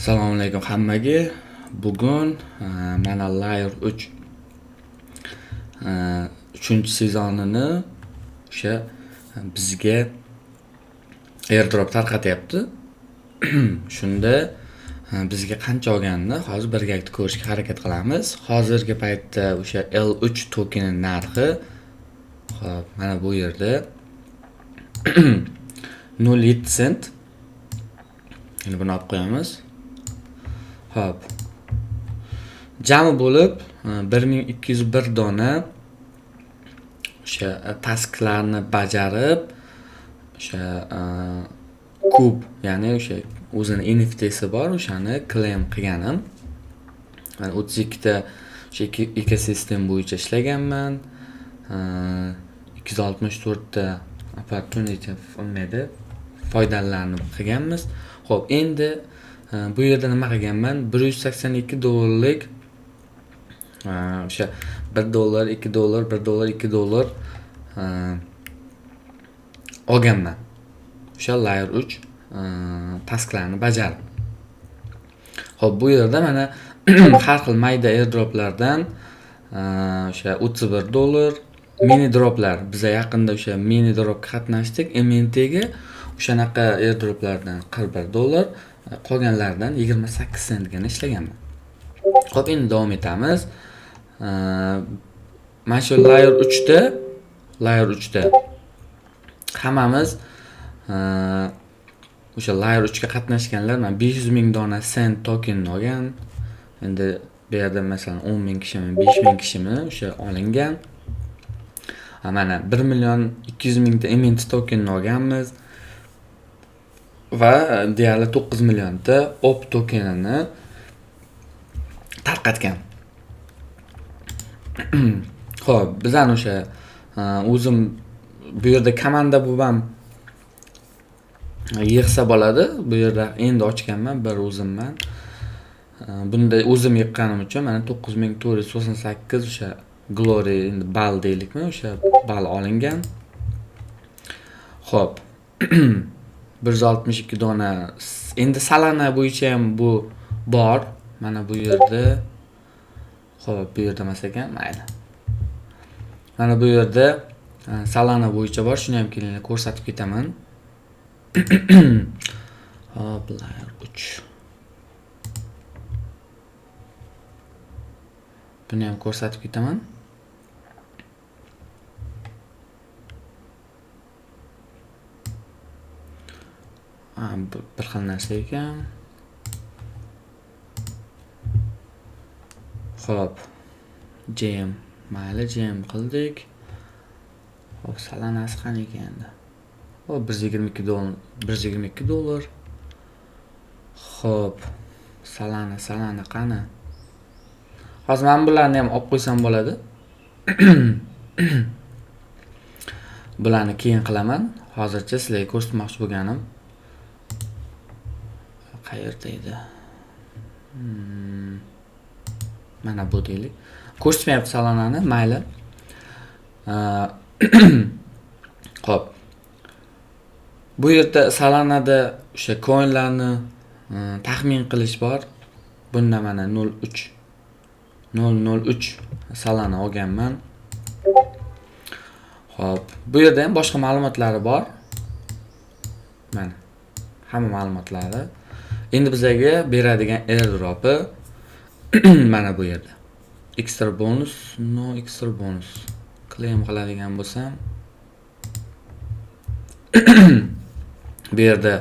Assalomu alaykum hammaga. Bugun mana Layer 3 3-sezonini o'sha bizga airdrop tarqatyapti. Shunda bizga qancha olganini hozir birgalikda ko'rishga harakat qilamiz. Hozirgi paytda o'sha L3 tokeni narxi xo'p, mana bu yerda 0.7 sent. Endi buni olib qo'yamiz. Xo'p. Jami bo'lib 1201 dona o'sha tasklarni bajarib o'sha kub, ya'ni o'sha o'zini NFT'si bor, o'shani claim qilganim. Men 32 ta o'sha ekosistem bo'yicha ishlaganman. 264 ta opportunity foydalanib qilganmiz. Xo'p, endi bu yerda nima qilganman? 182 dollarlik o'sha 1 dollar, 2 dollar, 1 dollar, 2 dollar olganman. O'sha Layer 3 tasklarni bajarib. Xo'p, bu yerda mana har xil mayda airdroplardan o'sha 31 dollar mini droplar, biz yaqinda o'sha mini dropga qatnashdik, MNTga o'shanaqa airdroplardan 41 dollar, qolganlardan 28 sentgina ishlaganman. Xo'p, endi davom etamiz. Mana shu Layer 3da hammamiz o'sha Layer 3 ga qatnashganlar mana 500 ming dona sent tokenni olgan. Endi bu yerda masalan 10 ming kishimi, 5 ming kishimi o'sha olingan. Mana 1 million 200 ming ta MNT tokenni olganmiz va deyarli 9 million ta OP tokenini tarqatgan. Xo'p, bizdan o'sha o'zim bu yerda komanda bo'lsam yig'sa bo'ladi. Bu yerda endi ochganman, bir o'zimman. Bunda o'zim yiqqanim uchun mana 9498 o'sha Glory, endi ball deylikmi, o'sha ball olingan. Xo'p. 162 dona. Endi Solana bo'yicha ham bu bor. Mana bu yerda. Xo'p, bu yerda emas ekan, mayli. Mana bu yerda Solana bo'yicha bor, shuni ham kelinglar ko'rsatib ketaman. Hop, Layer 3. Buni ham ko'rsatib ketaman. Bir xil narsa ekan. Xo'p. JM, mayli JM qildik. Xo'p, Solanasi qani ekan endi? Xo'p, 122 dollar, 122 dollar. Xo'p. Solana qani? Hozir men bularni ham olib qo'ysam bo'ladi. Bularni keyin qilaman. Hozircha sizlarga ko'rsatmoqchi bo'lganim qayerda edi? Mana bu deylik. Ko'rsatmayapti Solanani, mayli. Xo'p. Bu yerda Solanada o'sha coinlarni taxmin qilish bor. Bunda mana 0.03 Solana olganman. Xo'p, bu yerda ham boshqa ma'lumotlari bor. Mana hamma ma'lumotlari. Endi bizga beradigan airdrop'i mana bu yerda. Extra bonus, no extra bonus. Claim qiladigan bo'lsam bu yerda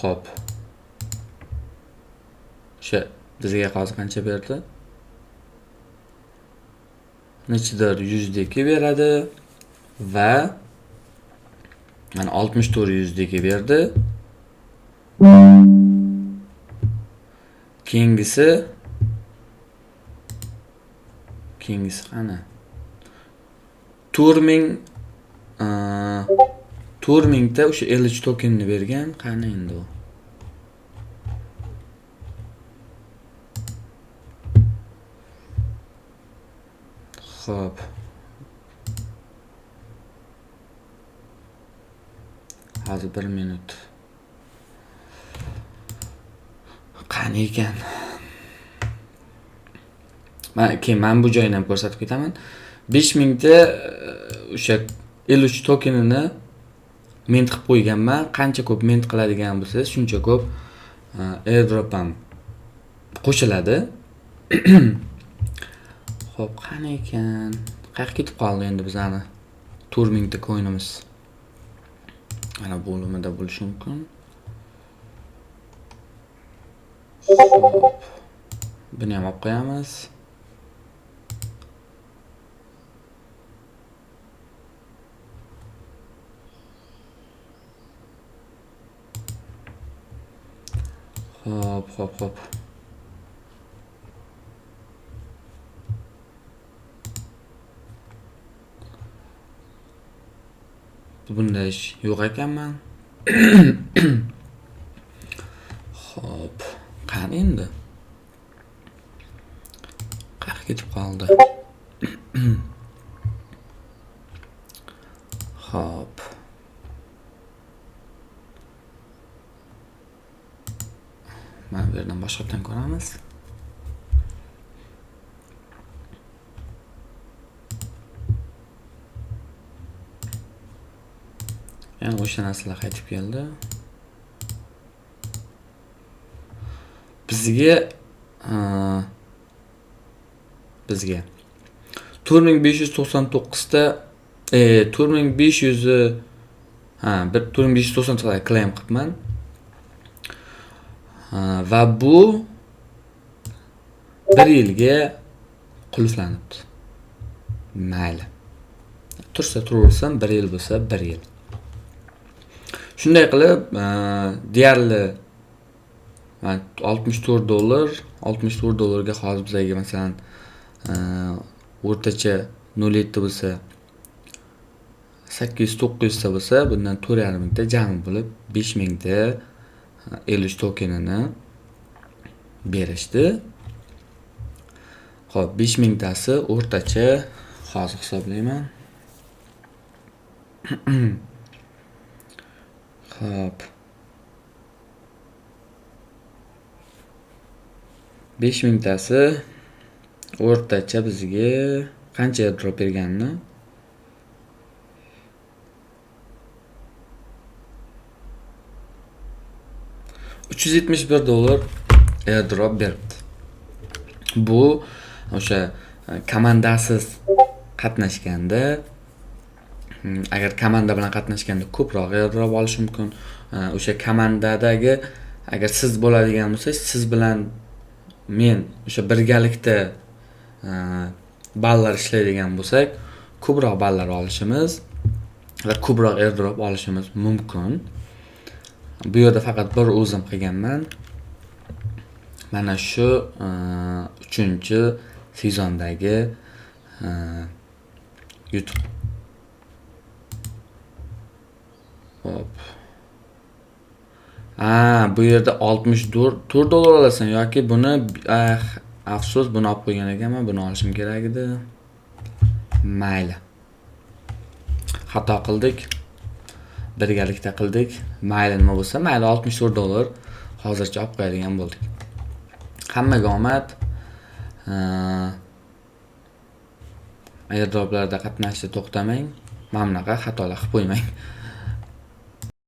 xo'p. O'sha bizga hozir qancha berdi? Nechidir 100 deki beradi va mana 64 100 deki berdi. Keyingisi qani? Turmingda o'sha L3 tokenni bergan. Qani endi u? Xo'p. Hozir 1 minut. qani ekan? Men bu joyini ham ko'rsatib ketaman. 5000 ta o'sha 53 tokenini mint qilib qo'yganman. Qancha ko'p mint qiladigan bo'lsangiz, shuncha ko'p airdrop ham qo'shiladi. Xo'p, qani ekan? Qayerga ketib qoldi endi bizani turmingda coinimiz? Mana bo'limida bo'lishi mumkin. Xo'p. Buni ham olib qo'yamiz. Xo'p. Bunda ish yo'q ekanman. Xo'p, qani endi? Qayerga ketib qoldi? Xo'p. Mana bu yerdan boshqatdan ko'ramiz. Yana o'sha narsalar qaytib keldi. Bizga 4599 ta 4500 4590 ta claim qilibman. Va bu 1 yilga qulflanibdi. Mayli. Tursa turaversin, 1 yil bo'lsa 1 yil. Shunday qilib, deyarli $64 ga hozir bizga masalan o'rtacha 0.7 bo'lsa 800-900 ta bo'lsa, bundan 4.5 ta jami bo'lib 5000 ta 53 tokenini berishdi. Xo'p, 5000 tasi o'rtacha hozir hisoblayman. Xo'p. 5000 tasi o'rtacha bizga qancha airdrop berganini? $371 airdrop berdi. Bu o'sha komandasiz qatnashganda, agar komanda bilan qatnashganda ko'proq airdrop olish mumkin. O'sha komandadagi agar siz bo'ladigan bo'lsangiz, siz bilan men o'sha birgalikda ballar ishlaydigan bo'lsak, ko'proq ballar olishimiz va ko'proq airdrop olishimiz mumkin. Bu yerda faqat bir o'zim qilganman. Mana shu 3-sezondagi YouTube. Hop. Bu yerda $64 olasan yoki buni afsus buni olib qo'ygan ekanman, buni olishim kerak edi. Mayli. Xato qildik. Birgalikda qildik. Mayli, nima bo'lsa, mayli, $64 hozircha olib qo'yadigan bo'ldik. Hammaga omad. Airdroplarda qatnashishda to'xtamang. Mana bunaqa xatolar qilib qo'ymang.